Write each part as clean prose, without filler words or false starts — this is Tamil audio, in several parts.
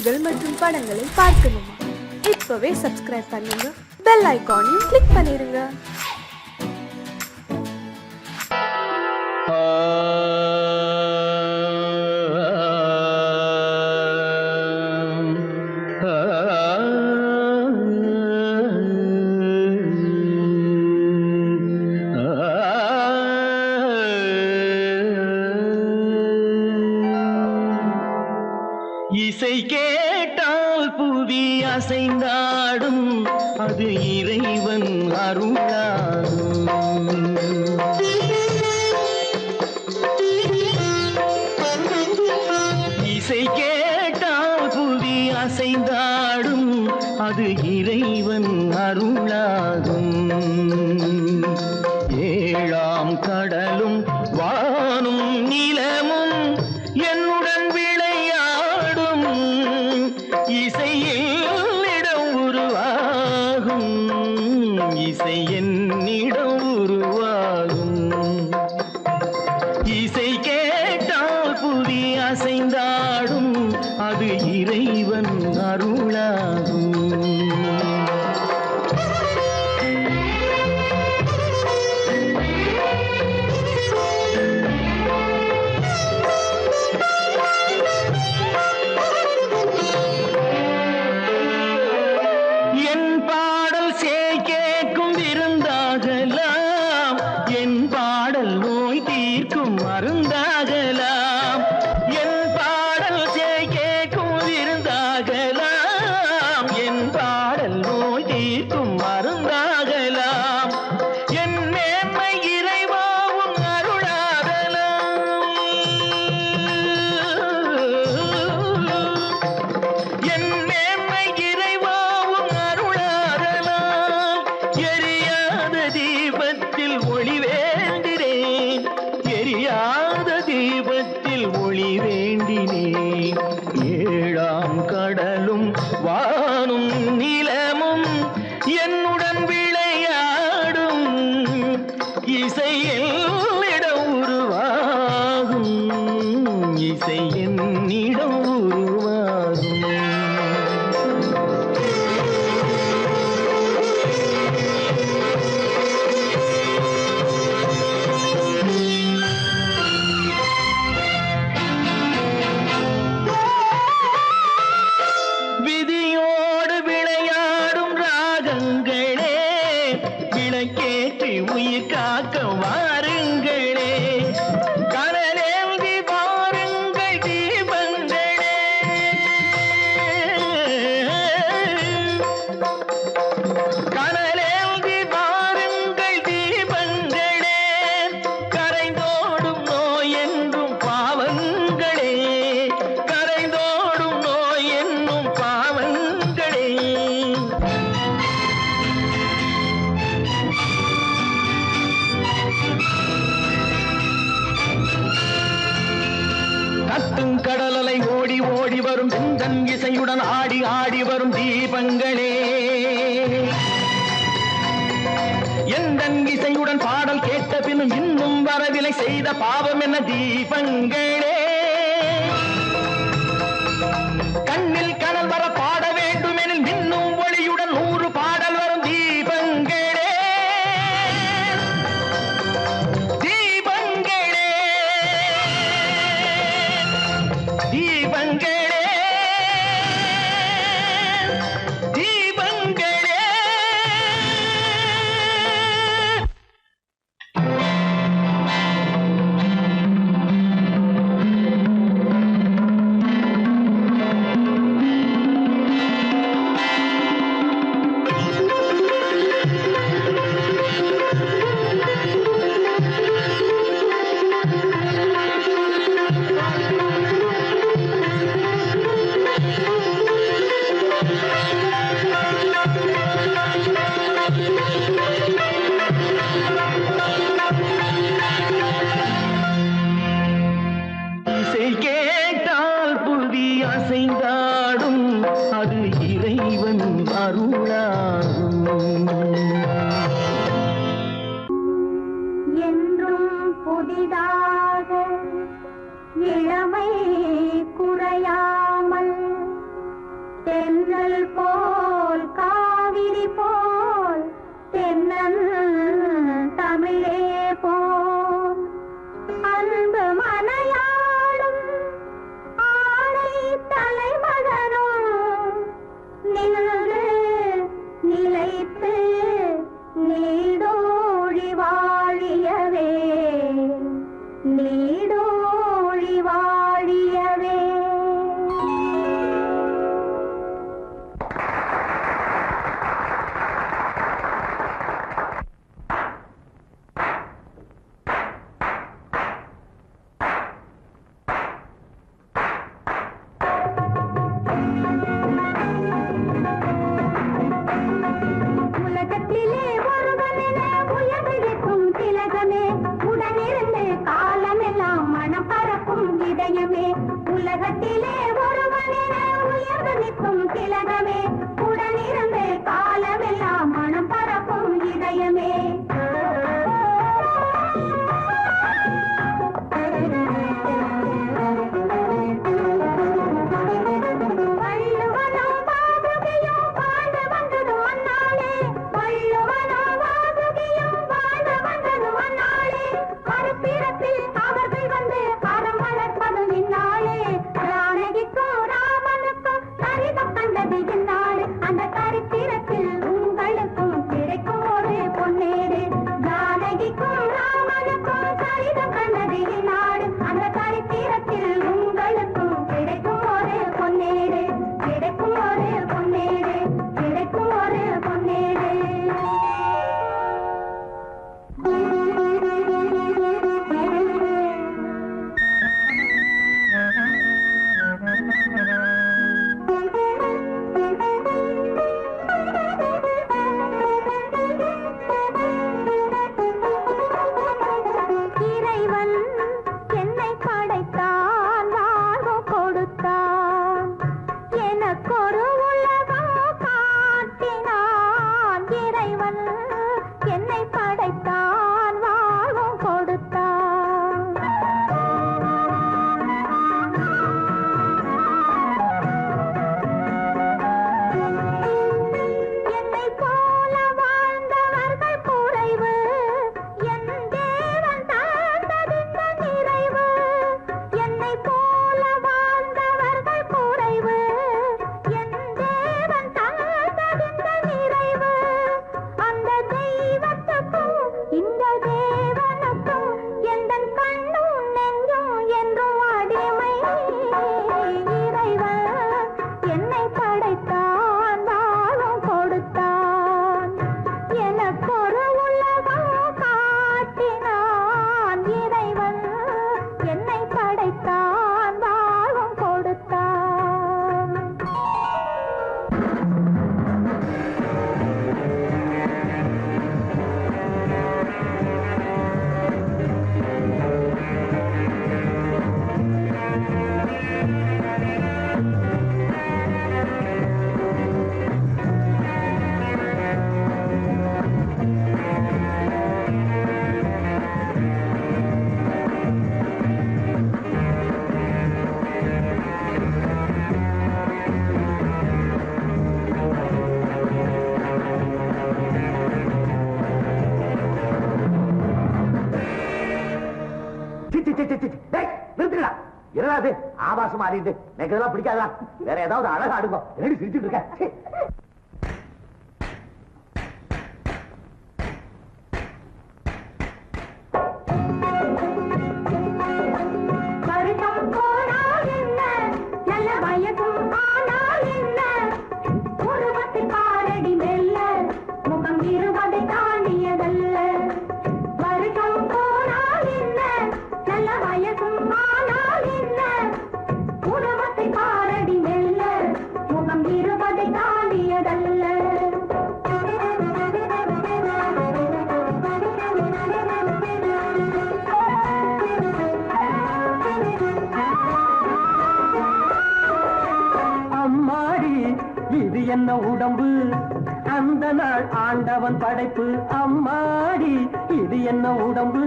பாடல்கள் மற்றும் படங்களை பார்க்கணுமா? இப்பவே சப்ஸ்கிரைப் பண்ணுங்க, பெல் ஐகானையும் கிளிக் பண்ணிருங்க. இசை கேட்டால் புவி அசைந்தாடும், அது இறைவன் அருளாகும். இசை கேட்டால் புவி அசைந்தாடும், அது இறைவன் அருளாகும். ஏழாம் கடலும் வானும் நிலமும் என்னுடன் விளையாடும், இசையில் இடம் உருவாகும், இசை என்னிடம் உருவாகும். இசை கேட்டால் புவி அசைந்தாடும், அது இறைவன் அருளாகும். மருந்தாகலாம் என் பாடல் கேட்கும் விருந்தாகலாம், என் பாடல் நோய் தீர்க்கும் மருந்தாகலாம், என் மேன்மை இறைவாவும் அருளாகலாம், என் மேன்மை இறைவாவும் அருளாகலாம். எரியாத தீபத்தில் ஒளி வேண்டினேன், எரியாத தீபத்தில் ஒளி வேண்டினேன். ஏழாம் கடலும் வானும் நிலமும் என்னுடன் விளையாடும், இசையில் இடம் உருவாகும், இசை என்னிடம் உருவாகும். விதியோடு விளையாடும் ராகங்களே, விளக்கேற்றி உயிர் காக்க வாருங்களே, கனலேந்தி வாருங்கள் தீபங்களே, கனலேந்தி வாருங்கள் தீபங்களே, கரைந்தோடும் நோய் என்றும் பாவங்களே, கரைந்தோடும் நோய் என்னும் பாவங்களே. கத்தும் கடலலை ஓடி ஓடி வரும் செந்தன் இசையுடன் ஆடி ஆடி வரும் தீபங்களே, எந்தன் இசையுடன் பாடல் கேட்ட பின்னும் இன்னும் வரவில்லை, செய்த பாவம் என்ன தீபங்களே. கண்ணில் கனல் வர பாட வேண்டும் எனில் மின்னும் ஒளியுடன் 100 பாடல் வரும் தீபங்களே, தீபங்களே, தீபங்களே, தீபங்களே. இசை கேட்டால் புவி அசைந்தாடும், அது இறைவன் அருளாகும். என்றும் புதிதாக இளமை குறையாமல் என்னது ஆபாசம் மாறிட்டு எனக்கு இதெல்லாம் பிடிக்காதா? வேற ஏதாவது அழகா அடுங்க. என்னடி சிரிச்சுட்டு இருக்க? என்ன உடம்பு அந்த நாள் ஆண்டவன் படைப்பு. அம்மாடி இது என்ன உடம்பு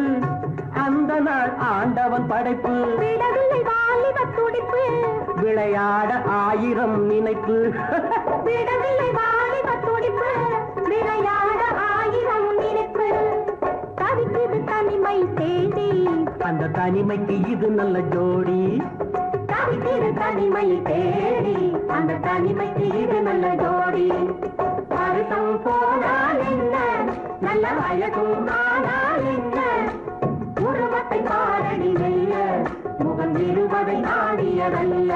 அந்த நாள் ஆண்டவன் படைப்பு. விடவில்லை வாலிப துடிப்பு விளையாட ஆயிரம் நினைப்பு. விடவில்லை வாலிப துடிப்பு விளையாட ஆயிரம் நினைப்பு. தவிக்குது தனிமை தேடி அந்த தனிமைக்கு இது நல்ல ஜோடி. தவிக்குது தனிமை தேடி அந்த தனிமைக்கு இது நல்ல ஜோடி. வருஷம் போனால் என்ன நல்ல வயதும் ஆனால் என்ன உருவத்தை பாரடி வெல்ல முகம் இருவதை தாண்டியதல்ல.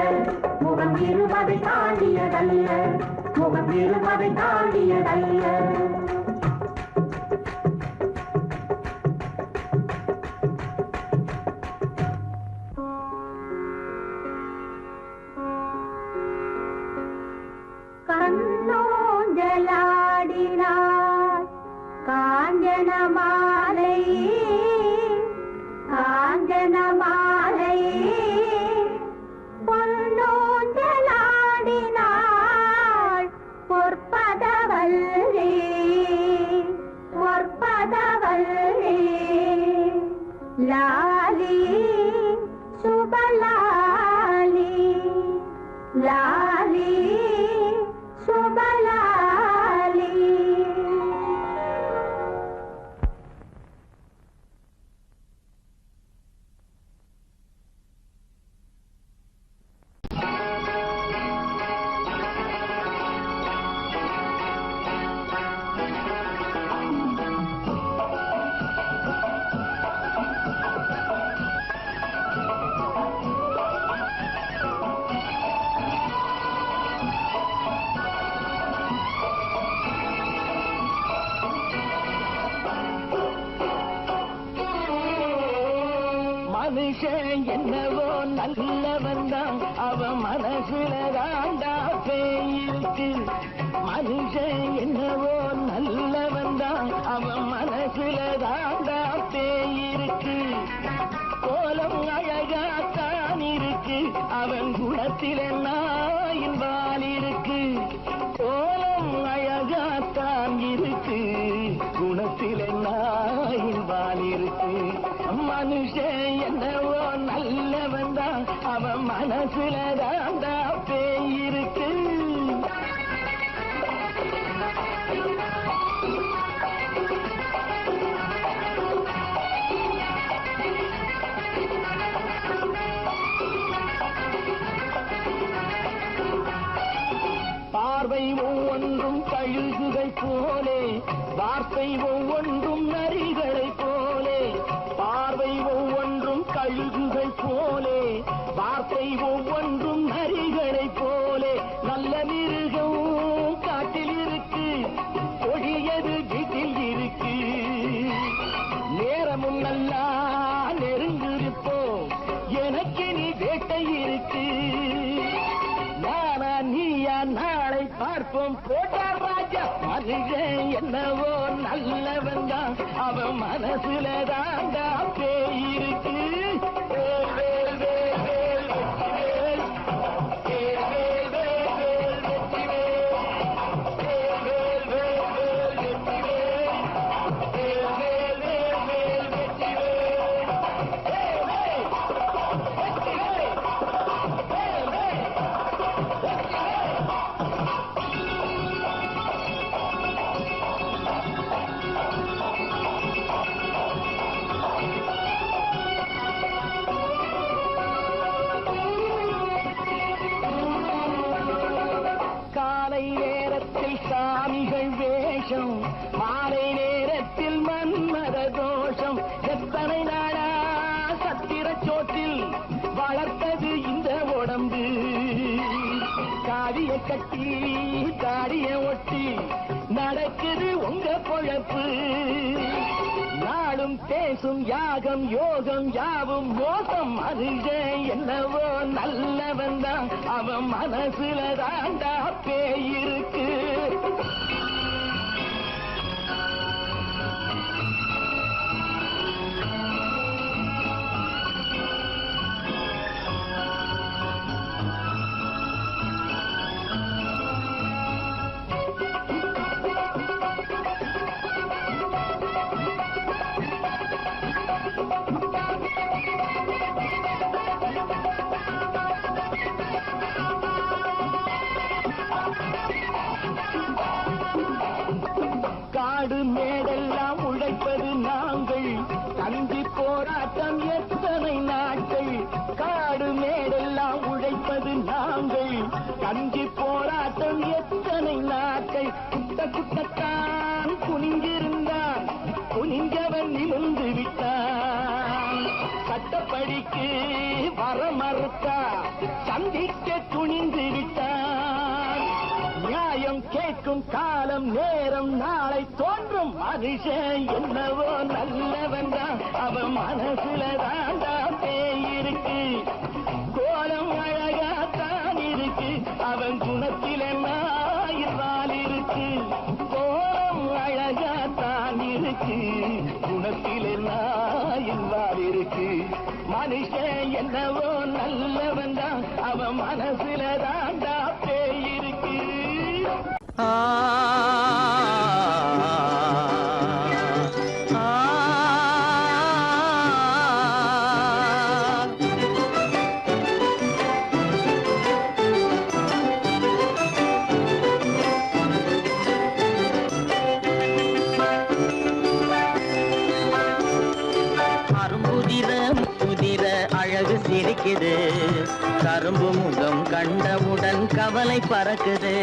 முகம் இருவதை தாண்டியதல்ல. முகம் இருவதை தாண்டியதல்ல. கண்ணோஞ்சலாடினார் காஞ்சன மாலை காஞ்சன மாலை பொன்னோஞ்சலாடினாள் பொற்பதவல்லே பொற்பதவல்லே. லாலி சுபலாலி லாலி சுபலாலி. மனுஷன் என்னவோ நல்லவன் தான் அவன் மனசுல தாண்டா குணத்தில் நாயின் வால் இருக்கு கோலம் அழகாத்தான் இருக்கு குணத்தில் நாயின் வால் இருக்கு மனுஷன் என்னவோ நல்லவன் தான் அவன் மனசுல தாண்டா பேய் இருக்கு பார்வை ஒவ்வொன்றும் கழுகுகள் போலே வார்த்தை ஒவ்வொன்றும் நரிகளை போலே பார்வை ஒவ்வொன்றும் கழுகுகள் போலே வார்த்தை ஒவ்வொன்றும் நரிகளை போலே நல்ல மிருகம் காட்டில் இருக்கு கொடியது வீட்டில் இருக்கு நேரமும் நல்லா நெருங்கிருப்போம் எனக்கு நீ வேட்டை இருக்கு நானா நீயா நாளை பார்ப்போம் போட்டார் ராஜா மனுஷன் என்னவோ நல்லவன் தான் அவன் மனசுல தாண்டா பேய் இருக்கு வேல், வேல், வேல், வேல், வெற்றிவேல். வேல், வேல், வேல், வேல், வெற்றிவேல். வேல், வேல், வேல், வேல், வெற்றிவேல். வேல், வேல், வேல், வேல், வெற்றிவேல். வேல், வேல், வெற்றிவேல். வேல், வேல். காலை நேரத்தில் சாமிகள் வேஷம் மாலை நேரத்தில் மன்மத தோஷம் எத்தனை நாளா சத்திர சோட்டில் வளர்த்தது இந்த உடம்பு காவிய கட்டி தாடிய ஒட்டி நடக்குது உங்க பொழப்பு நாளும் பேசும் யாகம் யோகம் யாவும் மோசம் மனுஷன் என்னவோ நல்லவன் தான் அவன் மனசுல தாண்டா பேய் இருக்கு காடு மேடெல்லாம் உழைப்பது நாங்கள் தந்தி போராட்டம் எத்தனை நாட்கள் காடு மேடெல்லாம் உழைப்பது நாங்கள் தந்தி போராட்டம் எத்தனை நாட்கள் குட்ட குட்டத்தான் குனிஞ்சிருந்தான் குனிஞ்சவன் நிமிர்ந்து விட்டான் சட்டப்படிக்கு வர மறுத்தா சந்திக்க துணிந்து விட்டான் நியாயம் கேட்கும் காலம் நேரம் நாளை தோன்றும் மனுஷன் என்னவோ நல்லவன் தான் அவன் மனசுல தாண்டா பேய் இருக்கு கோலம் அழகாத்தான் இருக்கு அவன் குணத்தில நாயிரால் இருக்கு கோலம் அழகாத்தான் இருக்கு குணத்தில நாயிரால் இருக்கு மனுஷன் என்னவோ நல்லவன் தான் அவன் மனசுல தாண்டா பேய் இருக்கு அழகு சிரிக்குது கரும்பு முகம் கண்டவுடன் கவலை பறக்குது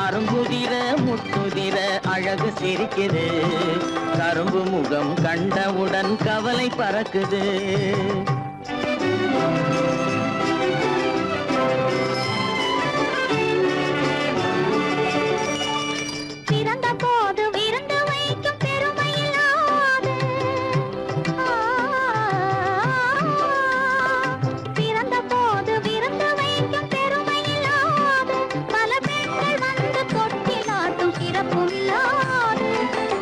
அரும்புதிர முத்துதிர அழகு சிரிக்குது கரும்பு முகம் கண்டவுடன் கவலை பறக்குது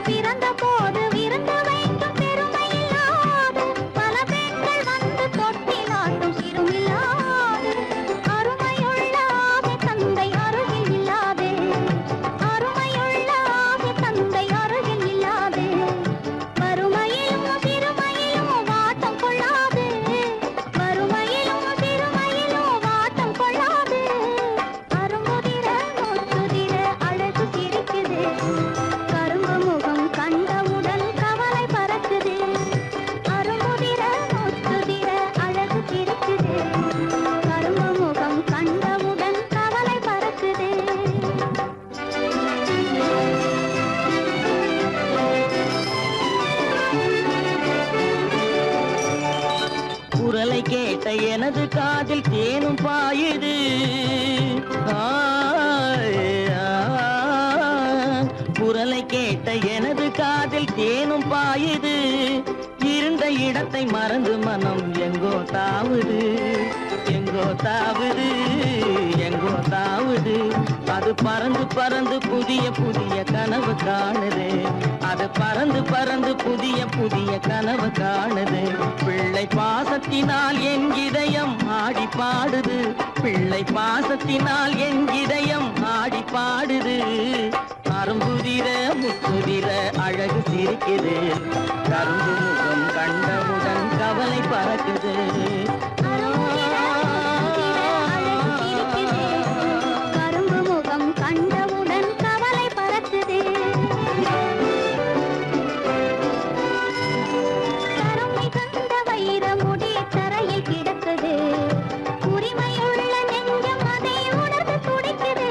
பிறந்த போது விருந்து வைக்கும் பெருமையில்லாது பல பெண்கள் வந்து கேட்ட எனது காதில் தேனும் பாயுது. இருந்த இடத்தை மறந்து மனம் எங்கோ தாவுது, எங்கோ தாவுது, எங்கோ தாவுது. அது பறந்து பறந்து புதிய புதிய கனவு காணுது. அது பறந்து பறந்து புதிய புதிய கனவு காணுது. பிள்ளை பாசத்தினால் என் இதயம் ஆடி பாடுது. பிள்ளை பாசத்தினால் என் இதயம் ஆடி பாடுது. அரும்புதிர முத்துதிர அழகு சிரிக்குது. கரும்பு முகம் கண்டவுடன் கவலை பறக்குது. கரும்பு முகம் கண்டவுடன் கவலை பறக்குது. கருமை கண்ட வைர முடி தரையில் கிடக்குது. உரிமையுள்ள நெஞ்சம் அதை உணர்ந்து துடிக்குது.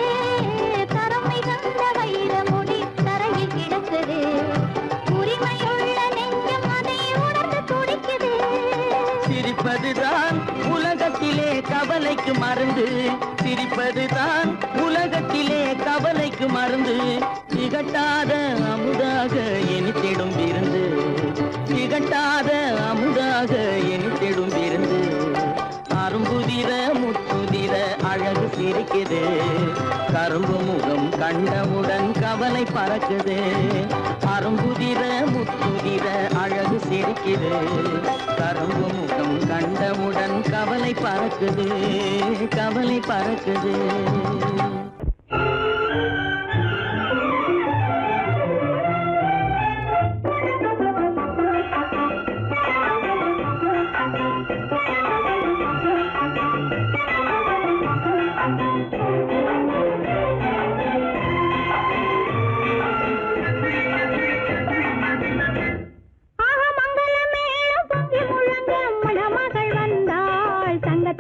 கருமை கண்ட வைர முடி தரையில் கிடக்குது. உரிமையுள்ள நெஞ்சம் அதை உணர்ந்து துடிக்குது. சிரிப்பதுதான் உலகத்திலே கவலைக்கு மருந்து. சிரிப்பதுதான் உலகத்திலே கவலைக்கு மருந்து. திகட்டாத அமுதாக இனித்திடும் விருந்து. திகட்டாத அமுதாக இனித்திடும் விருந்து. அரும்புதிர முத்துதிர அழகு சிரிக்குது. கரும்பு முகம் கண்டவுடன் கவலை பறக்குது. அரும்புதிர முத்துதிர அழகு சிரிக்குது. கரும்பு முகம் கண்டவுடன் கவலை பறக்குது, கவலை பறக்குது.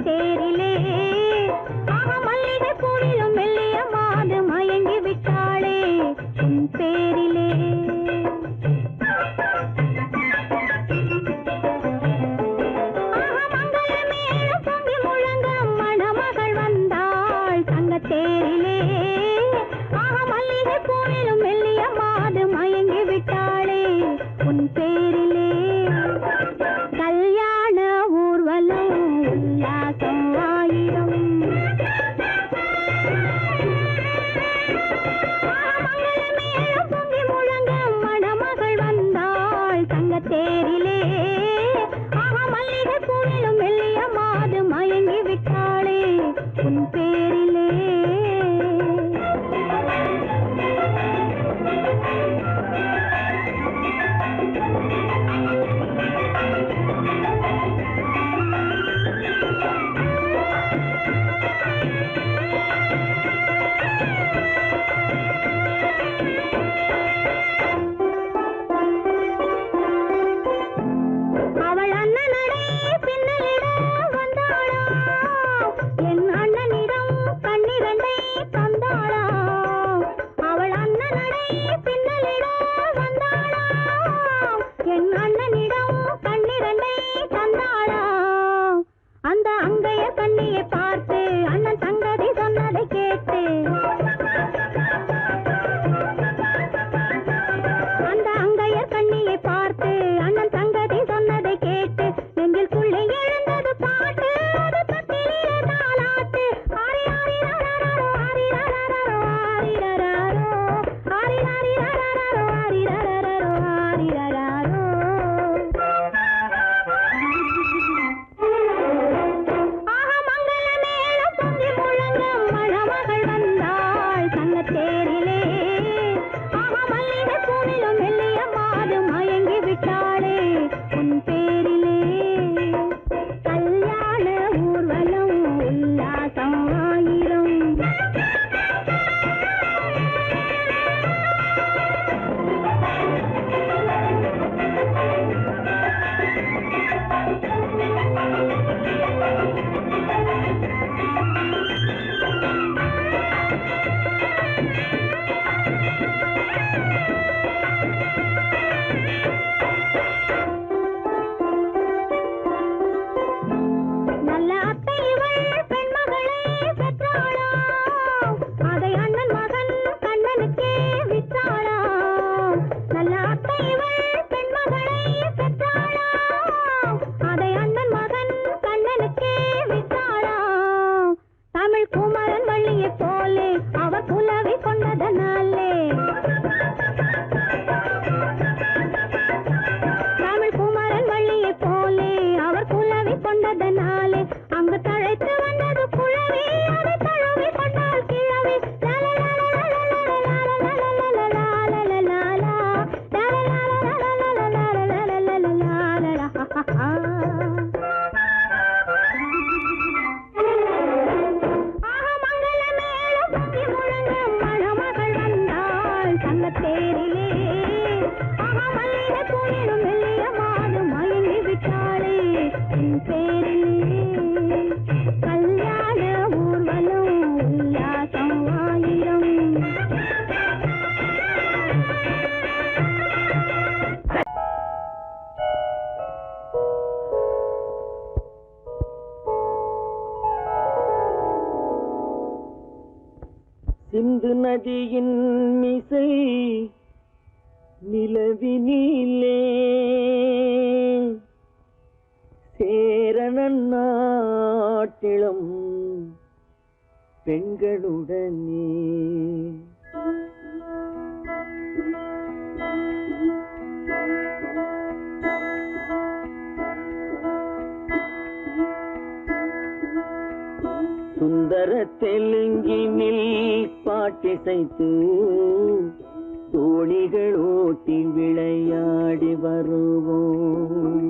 தேரிலே மல்லிகை பூவிலும் மெல்லிய மாது மயங்கி விட்டாளே உன் பேரிலே. மங்களமேளம் பொங்கி முழங்க மணமகள் வந்தாள் தங்கத்தேரிலே. மல்லிகை பூவிலும் மெல்லிய மாது மயங்கி விட்டாளே உன் பேரிலே. கல்யாண ஊர்வலம் உல்லாசம் ஆயிரம். மங்களமேளம் பொங்கி முழங்க மணமகள் வந்தாள் தங்கத்தேரிலே. மல்லிகை பூவிலும் மெல்லிய மாது மயங்கி விட்டாளே உன் பேரிலே. அவள் அண்ணனடை பின்னலிட வந்தாளா. என் அண்ணனிடம் கண்ணிரண்டை தந்தாளா. அவள் அண்ணனடை பின்னலிட வந்தாளா. என் அண்ணனிடம் கண்ணிரண்டை தந்தாளா. அந்த அங்கைய கண்ணியை பார்த்து அண்ணன் சங்கதி சொன்னதை கேட்டு அந்த அங்கைய கண்ணியை பார்த்து அண்ணன் சங்கதி சொன்னதை கேட்டு நெஞ்சில் புள்ளி எழுந்தது பாட்டு. அது பத்திரிலே தாலாட்டு. ஆரி ஆரி ரரரரோ ஆரி ரரரரோ ஆரி ரரரோ ஆரி ஆரி ரரரரோ ஆரி ரரரரோ ஆரி ரரரோ. மங்களமேளம் பொங்கி முழங்க மணமகள் வந்தாள் சிந்து நதியின் மிசை நிலவினிலே சேரணன் நாட்டிளம் பெண்களுடனே சுந்தர தெலுங்கினில் பாட்டிசைத்து தோணிகள் ஓட்டி விளையாடி வருவோம்.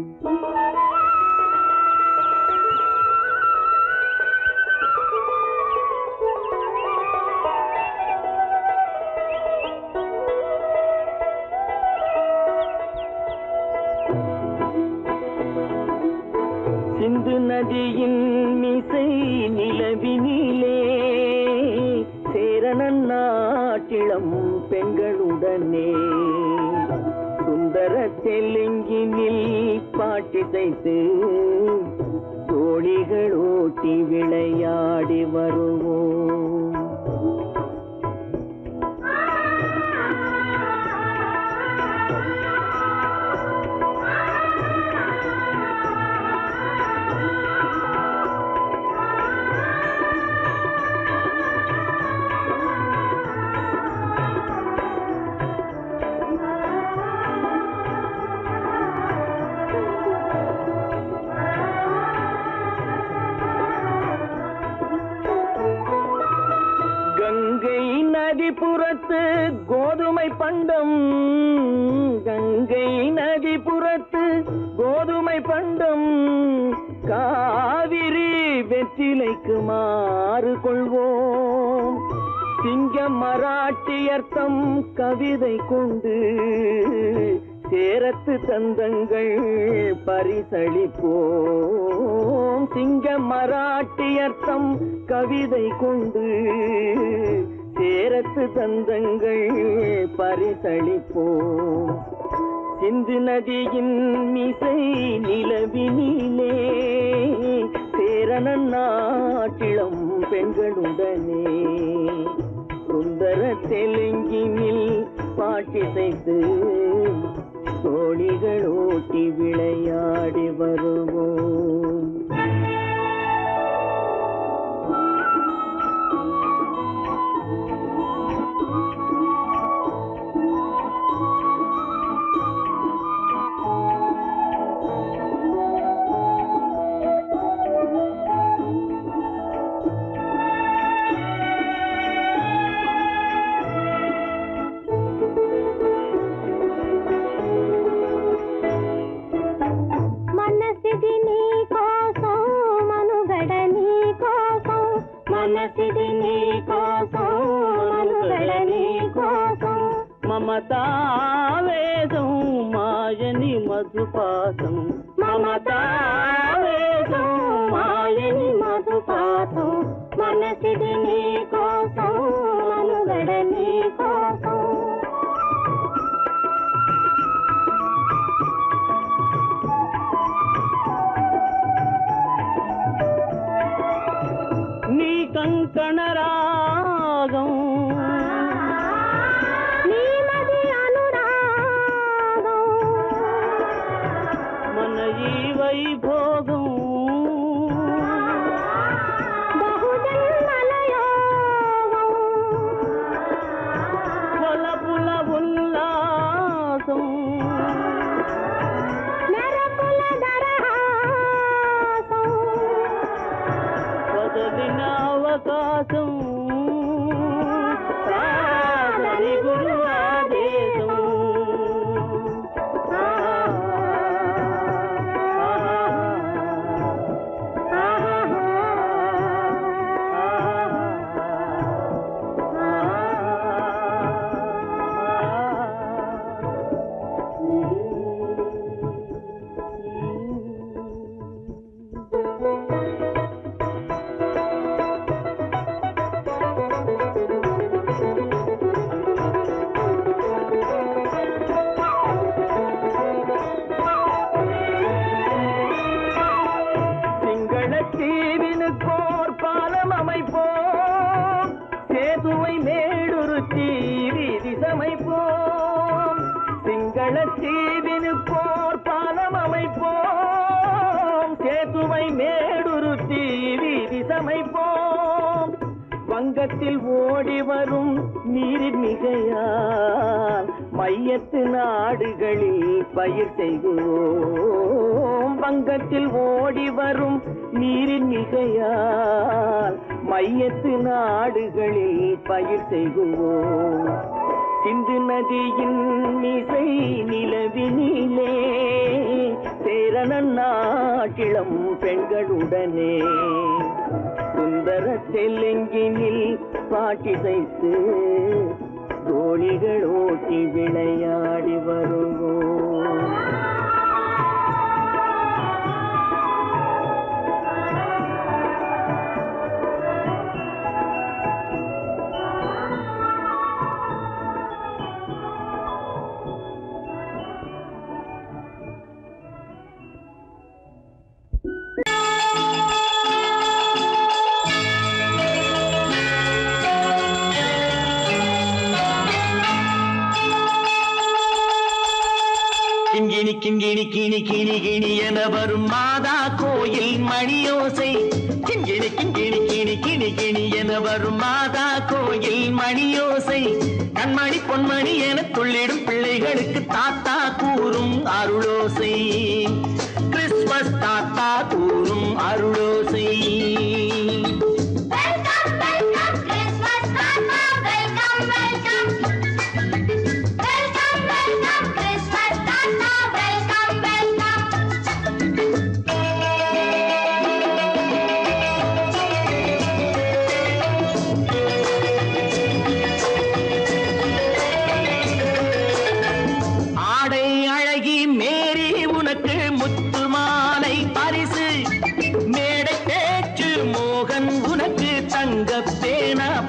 சிந்து நதியின் மிசை நிலவினிலே சேரணன் நாட்டிளம் பெண்களுடனே சுந்தர தெலுங்கினில் பாட்டிசைத்து தோணிகள் ஓட்டி விளையாடி வருவோம். கங்கை நதிபுறத்து கோதுமை பண்டம், கங்கை நதிபுறத்து கோதுமை பண்டம், காவிரி வெற்றிலைக்கு மாறு கொள்வோம். சிங்க மராட்டியர்த்தம் கவிதை கொண்டு சேரத்து தந்தங்கள் பரிசளிப்போம். சிங்க மராட்டியர்த்தம் கவிதை கொண்டு சேரத்து தந்தங்கள் பரிசளிப்போம். சிந்து நதியின் மிசை நிலவினிலே சேரணன் நாட்டிளம் பெண்களுடனே சுந்தர தெலுங்கினில் பாட்டிசைத்து தோணிகள் ஓட்டி விளையாடி வருவோம். మమతావేదం మాయని మధుపాతం, మమతావేదం మాయని మధుపాతం, మనసిది నీ కోసం మనుగడ నీ కోసం. నీ కంకణ రాగం వైభోగం బహుజన్మల యోగం வங்கத்தில் ஓடி வரும் நீரின் மிகையால் மையத்து நாடுகளில் பயிர் செய்வோம். வங்கத்தில் ஓடி வரும் நீரின் மிகையால் மையத்து நாடுகளில் பயிர் செய்வோம். சிந்து நதியின் மிசை நிலவினிலே சேரணன் நாட்டிளம் பெண்களுடனே சுந்தர தெலுங்கினில் பாட்டிசைத்து தோழிகள் ஓட்டி விளையாடி வருவோம். கிண்கிணி கிண்கிணி கிணி கிணி கிணி என வரும் மாதா கோயில் மணியோசை. கிண்கிணி கிண்கிணி கிணி கிணி கிணி என வரும் மாதா கோயில் மணியோசை. கண்மணி பொன்மணி என துள்ளிடும் பிள்ளைகளுக்கு தாத்தா கூறும் அருளோசை. கிறிஸ்துமஸ் தாத்தா கூறும் அருளோசை.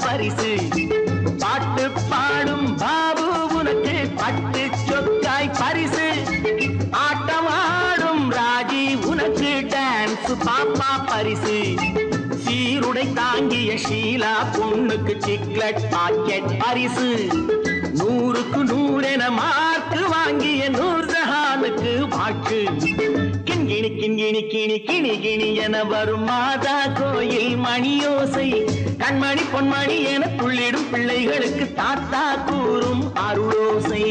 பரிசு பாட்டு பாடும் பாபு உனக்கு பட்டு சொக்காய் பரிசு. ஆட்டமாடும் ராஜி உனக்கு டான்ஸ் பாப்பா பரிசு. சீருடை தாங்கிய ஷீலா பொண்ணுக்கு சிக்லெட் பாக்கெட் பரிசு. 100க்கு 100 என மார்க்கு வாங்கிய நூர்ஜஹானுக்கு வாக்கு. கிண்கிணி கிண்கிணி கிணி கிணி கிணி என வரும் மாதா கோயில் மணியோசை. கண்மணி பொன்மணி என துள்ளிடும் பிள்ளைகளுக்கு தாத்தா கூறும் அருளோசை.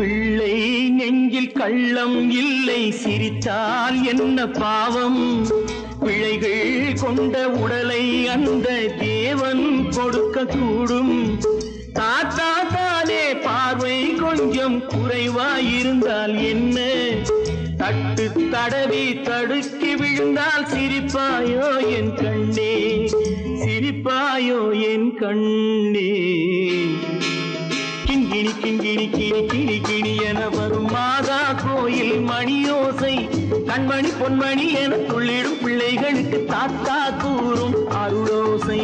பிள்ளை நெஞ்சில் கள்ளம் இல்லை, சிரித்தால் என்ன பாவம்? பிழைகள் கொண்ட உடலை அந்த தேவன் கொடுக்க கூடும். தாத்தா தானே பார்வை கொஞ்சம் குறைவாயிருந்தால் என்ன? தட்டு தடவி தடுக்கி விழுந்தால் சிரிப்பாயோ என் கண்ணே, சிரிப்பாயோ என் கண்ணே. கிண்கிணி கிண்கிணி கிணி கிணி கிணி என வரும் மாதா கோயில் மணியோசை. கண்மணி பொன்மணி என துள்ளிடும் பிள்ளைகளுக்கு தாத்தா கூறும் அருளோசை.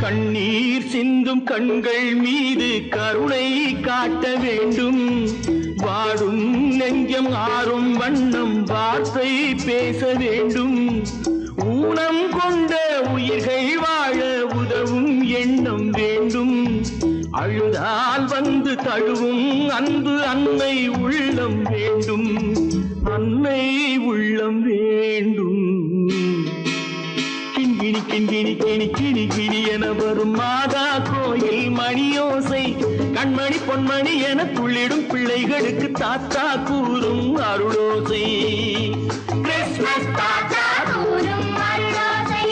கண்ணீர் சிந்தும் கண்கள் மீது கருணை காட்ட வேண்டும். வாடும் நெஞ்சம் ஆறும் வண்ணம் வார்த்தை பேச வேண்டும். ஊனம் கொண்ட உயிர்கள் வாழ உதவும் எண்ணம் வேண்டும். அழுதால் வந்து தழுவும் அன்பு அன்னை உள்ளம் வேண்டும், அன்னை உள்ளம் வேண்டும். கிண்கிணி கிண்கிணி கிணி கிணி கிணி என வரும் மாதா கோயில் மணியோசை கண்மணி பொன்மணி என துள்ளிடும் பிள்ளைகளுக்கு தாத்தா கூறும் அருளோசை கிறிஸ்துமஸ் தாத்தா கூறும் அருளோசை.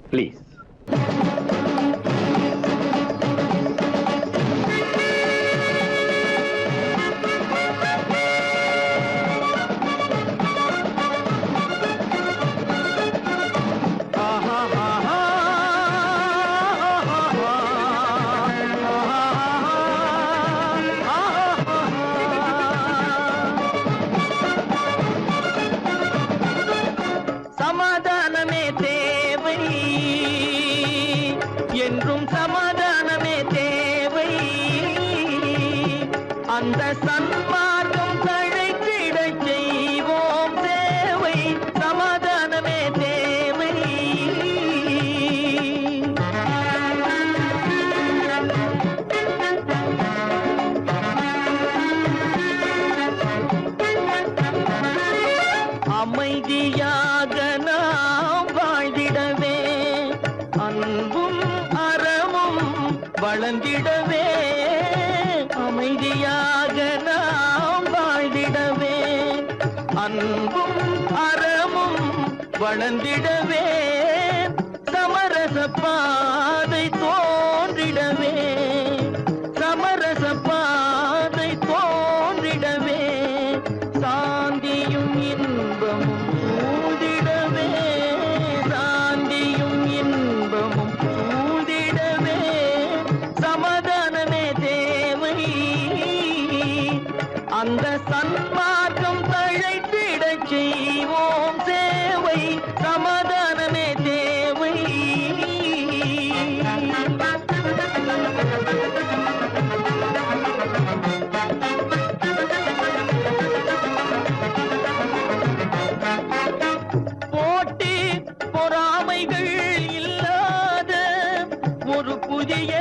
Please. சமாதானமே தேவை என்றும் சமாதானமே தேவை அந்த சன்மார்க்கம் தழைத்திடச் செய்வோம் தேவை சமாதானமே தேவை. அமைதியாக நாம் வாழ்ந்திடவே அன்பும் அறமும் வளர்ந்திடவே அமைதியாக நாம் வாழ்ந்திடவே அன்பும் அறமும் வளர்ந்திடவே சமரச பாதை தோன்றிடவே சமரச பாதை தோன்றிடவே சாந்தியும் இன்பமும் சூழ்ந்திடவே சாந்தியும் இன்பமும் சூழ்ந்திடவே சமாதானமே தேவை அந்த சன்மார்க்கம் தழைத்திடச் செய்வோம் சேவை சமாதானமே தேவை. போட்டி பொறாமைகள் இல்லாத ஒரு புதிய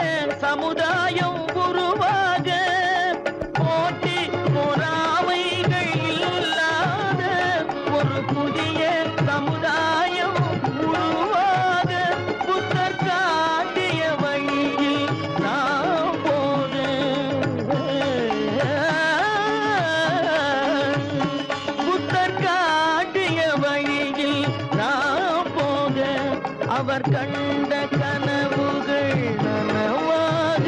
சமுதாயம் உருவாக போட்டி பொறாமைகள் இல்லாத ஒரு புதிய சமுதாயம் உருவாக புத்தர் காட்டிய வழியில் நாம் போக புத்தர் காட்டிய வழியில் நாம் போக அவர் கண்ட கனவுகள் நனவாக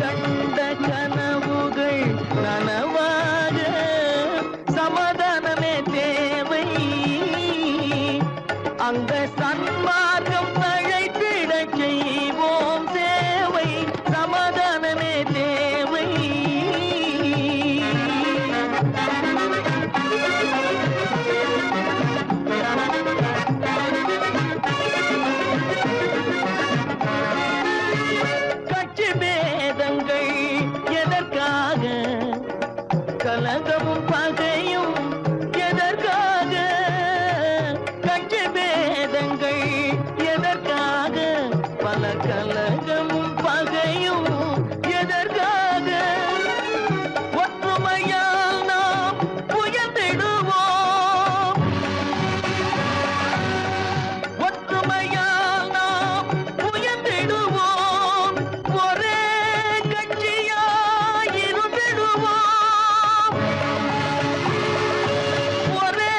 கண்ட கனவுகள் நனவாக சமாதானமே தேவை அந்த சன்மார்க்கம் தழைத்திடச் செய்வோம் சேவை சமாதானமே தேவை. கட்சி பேதங்கள் எதற்காக கலகமும் பகையும் எதற்காக கட்சி பேதங்கள் எதற்காக பல கலகமும் பகையும் எதற்காக ஒற்றுமையால் நாம் உயர்ந்திடுவோம் ஒற்றுமையால் நாம் உயர்ந்திடுவோம் ஒரே கட்சியாய் இருந்திடுவோம் ஒரே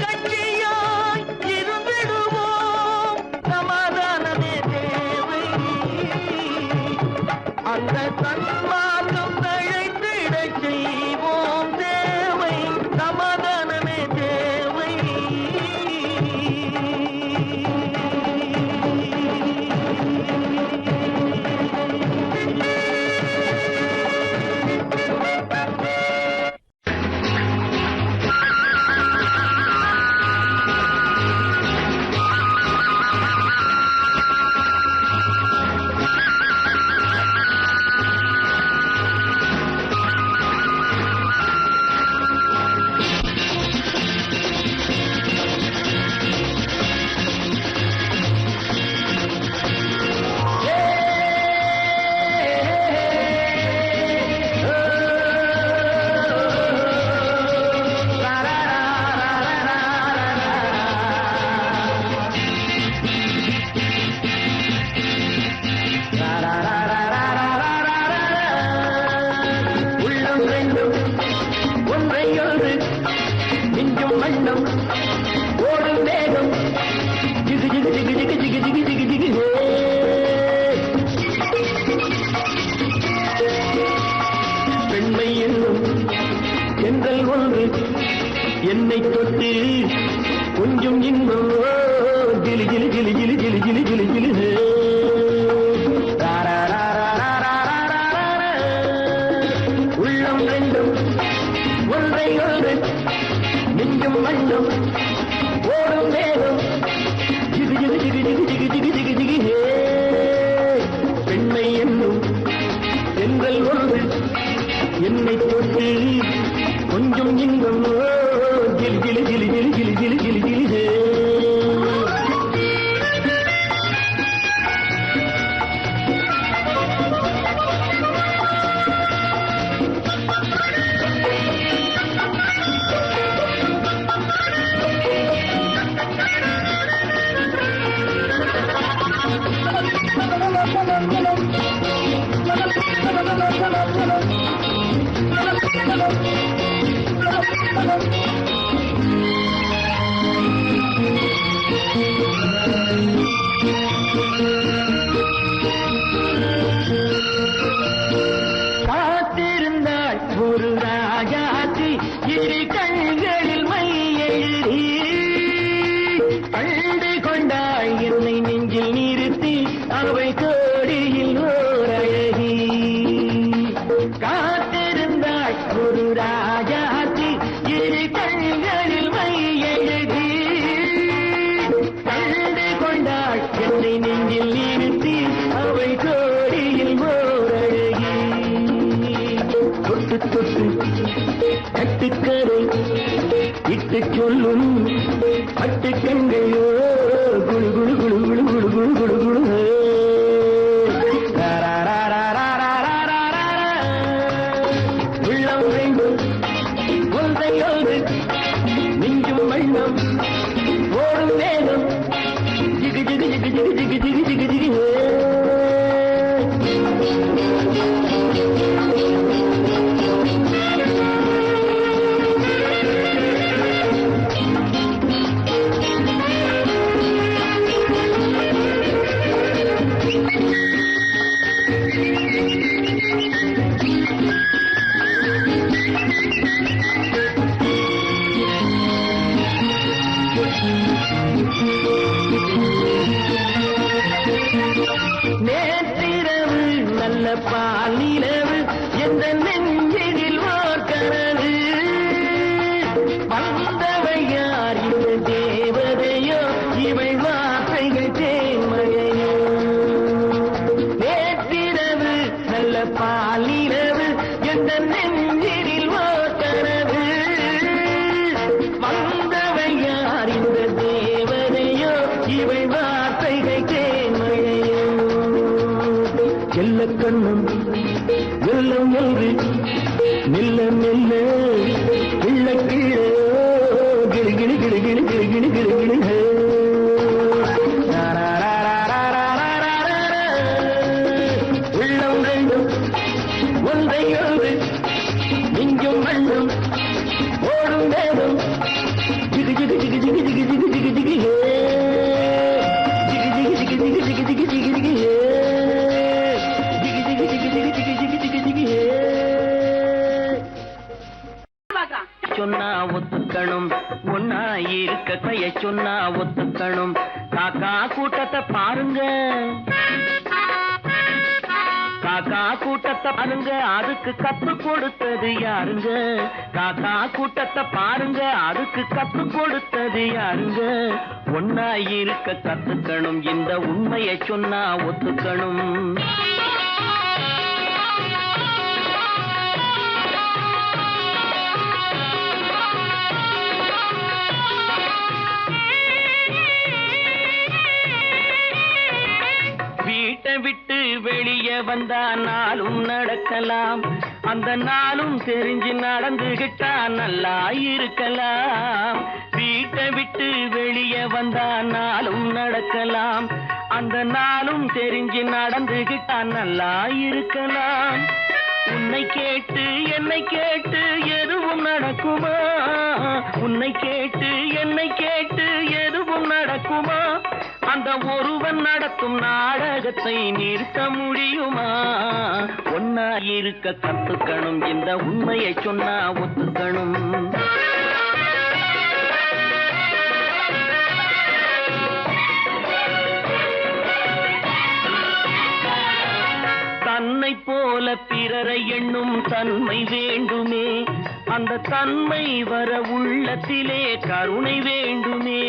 கட்சியாய் இருந்திடுவோம் சமாதானமே தேவை அந்த சன்மார்க்கம் தழைத்திடச் செய்வோம் தேவை சமாதான கொஞ்சம் இன்பம் ஜிலி ஜிலி ஜிலி ஜிலி ஜிலி ஜிலி ஜிலி ஜிலி உள்ளம் ரெண்டும் ஒன்றை ஒன்று நெஞ்சும் மண்ணும் ஓடும் வேகம் ஜிகு ஜிகு ஜிகு ஜிகு ஜிகு ஜிகு ஜிகு ஜிகு பெண்மை என்னும் பெண்கள் ஒன்று என்னை தொட்டு கொஞ்சம் இன்பம் ஜிலி ஜிலி ஜிலி ஜிலி ஜிலி ஜிலி ஜிலி ஜிலி காத்திருந்தாள் ஒரு ராஜாத்தி இரு கண்களில் மை எழுதி கண்டு கொண்டாள் என்னை நெஞ்சில் நிறுத்தி அவை கோடியில் ஓர் அழகி காத்திருந்தாள் ஒரு ராஜாத்தி இரு கண்களில் மை எழுதி கண்டு கொண்டாள் என்னை நெஞ்சில் நிறுத்தி அவை கோடியில் ஓர் அழகி தொட்டு தொட்டு கட்டுக்கரை இட்டு சொல்லும் பட்டு கண்கையோ குழு குழு குழு குழு குழு குழு குழு குழு உள்ளம் வேண்டும் ஒன்றை ஒன்று நெஞ்சும் வண்ணம் ஓடும் வேகம் ஜிகு ஜிகு ஜிகு ஜிகு ஜிகு ஜிகு ஜிகு ஜிகு நேற்றிரவு நல்ல பால் நிலவு எந்த நெஞ்சினில் ஓர் கனவு வந்தவை யார் இந்த தேவதையோ இவை வார்த்தைகள் தேன்மழையோ நேற்றிரவு நல்ல பால் நிலவு எந்த நெஞ்சினில் ஓர் கனவு வந்தவை யார் இந்த தேவதையோ இவை வார்த்தைகள் தேன்மழையோ செல்ல கண்ணம் வெள்ளம் என்று மெல்ல மெல்ல கிள்ள கீழே கிளி கிளி கிளி கிளி கிளி கிளி கிளி கிளி உள்ளம் ரெண்டும் ஒன்றை ஒன்று நெஞ்சும் மண்ணும் ஓடும் வேகம் ஜிகு ஜிகு ஜிகு ஜிகு ஜிகு ஜிகு ஜிகு ஜிகு ஜிகு ஜிகு ஜிகு ஜிகு ஜிகு ஜிகு ஜிகு சொன்னா ஒத்துக்கணும் ஒன்னா இருக்க கைய சொன்னா ஒத்துக்கணும் காக்கா கூட்டத்தை பாருங்க காக்கா கூட்டத்தை பாருங்க அதுக்கு கத்து கொடுத்தது யாருங்க காக்கா கூட்டத்தை பாருங்க அதுக்கு கத்து கொடுத்தது யாருங்க ஒன்னா இருக்க கத்துக்கணும் இந்த உண்மையை சொன்னா ஒத்துக்கணும் வீட்டை விட்டு வெளியே வந்தா நாளும் நடக்கலாம் அந்த நாளும் தெரிஞ்சு நடந்துகிட்டா நல்லா இருக்கலாம் வீட்டை விட்டு வெளியே வந்தா நாளும் நடக்கலாம் அந்த நாளும் தெரிஞ்சு நடந்துகிட்டா நல்லா இருக்கலாம் உன்னை கேட்டு என்னை கேட்டு எதுவும் நடக்குமா உன்னை கேட்டு என்னை கேட்டு எதுவும் நடக்குமா அந்த ஒருவன் நடத்தும் நாடகத்தை நிறுத்த முடியுமா ஒன்னா இருக்க கத்துக்கணும் இந்த உண்மையை சொன்னா ஒத்துக்கணும் பிறரை எண்ணும் தன்மை வேண்டுமே அந்த தன்மை வர உள்ளத்திலே கருணை வேண்டுமே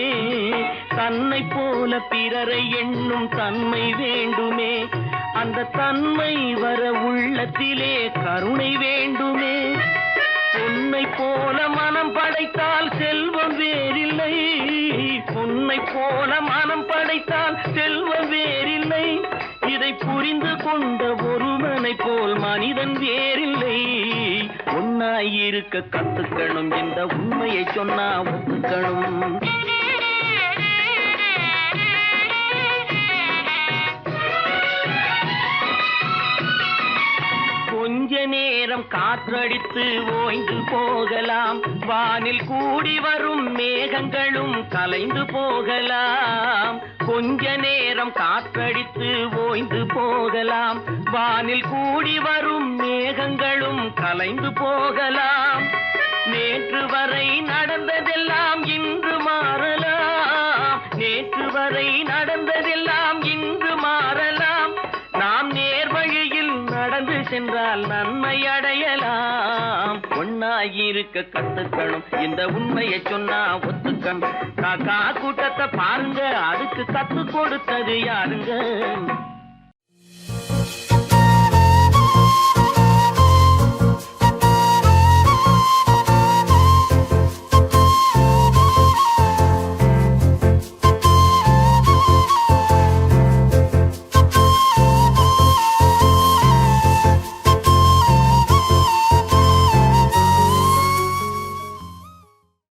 தன்னை போல பிறரை எண்ணும் தன்மை வேண்டுமே அந்த தன்மை வர உள்ளத்திலே கருணை வேண்டுமே பொன்னை போல மனம் படைத்தால் செல்வம் வேறில்லை பொன்னை போல மனம் படைத்தால் செல்வம் வேறில்லை இதை புரிந்து கொண்ட ஒருவனை போல் மனிதன் வேறில்லை ஒன்னாயிருக்க கத்துக்கணும் இந்த உண்மையை சொன்னா ஒத்துக்கணும் கொஞ்ச நேரம் காற்றடித்து ஓய்ந்து போகலாம் வானில் கூடி வரும் மேகங்களும் கலைந்து போகலாம் கொஞ்ச நேரம் காற்றடித்து ஓய்ந்து போகலாம் வானில் கூடி வரும் மேகங்களும் கலைந்து போகலாம் நேற்று வரை நடந்ததெல்லாம் இன்று மாறலாம் நேற்று வரை நடந்ததெல்லாம் இன்று மாறலாம் நாம் நேர்வழியில் நடந்து சென்றால் நன்மை அடையலாம் ஒன்னாயிருக்க கத்துக்கணும் இந்த உண்மையை சொன்னா ஒத்துக்கணும் காக்கா கூட்டத்தை பாருங்க அதுக்கு கத்து கொடுத்தது யாருங்க